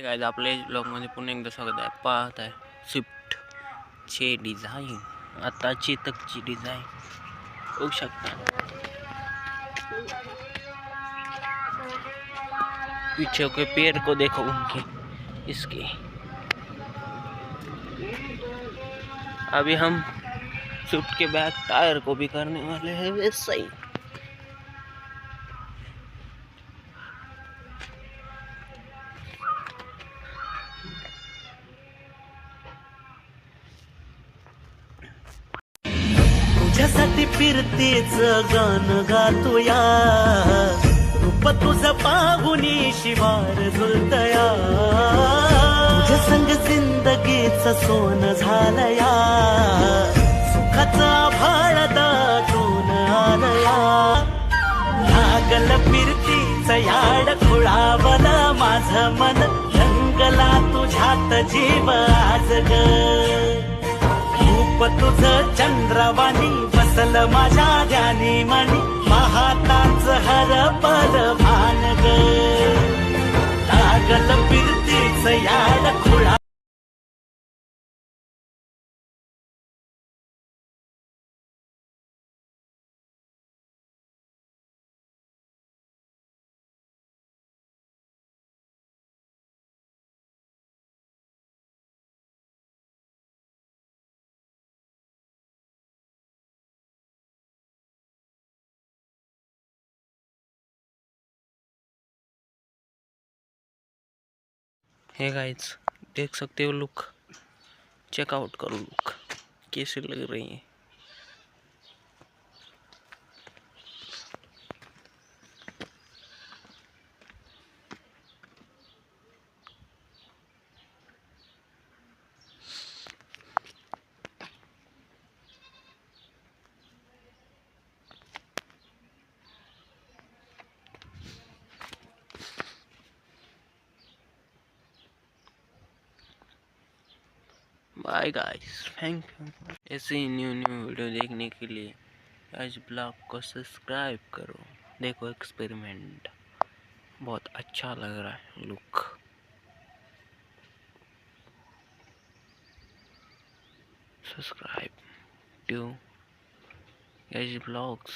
काय आपल्या ब्लॉगमध्ये पुन्हा एकदा स्वागत आहे. पाहत आहे स्विफ्ट चे डिझाईन, आता चेतकची डिझाईन होऊ शकता. पीछे के पैर को देखो उनके, इसके अभी हम स्विफ्ट के बैक टायर को भी करने वाले हैं वैसा ही. तुझ्यासाठी फिरतेच गाणं गातोया, रूप तुझं पाहुनी शिवार जुळतया, तुझ्या संग जिंदगीच सोन झालया, सुखाचं आभाळ दाटून आलया, लागल फिरतीच याड खुळावलं माझं मन, रंगला तुझ्यात जीव आज ग, तुझं चंद्रवाणी बसल माझ्या ध्यानी मणी, महाताच हरपल भान ग, लागल फिरतीच याड खुळा. हे गाइस देख सकते हो, लुक चेकआउट करो, लुक कैसे लग रही है. Bye guys, thank you. ऐसे ही न्यू वीडियो देखने के लिए आज ब्लॉग को सब्सक्राइब करो. देखो एक्सपेरिमेंट बहुत अच्छा लग रहा है, look subscribe to as blogs.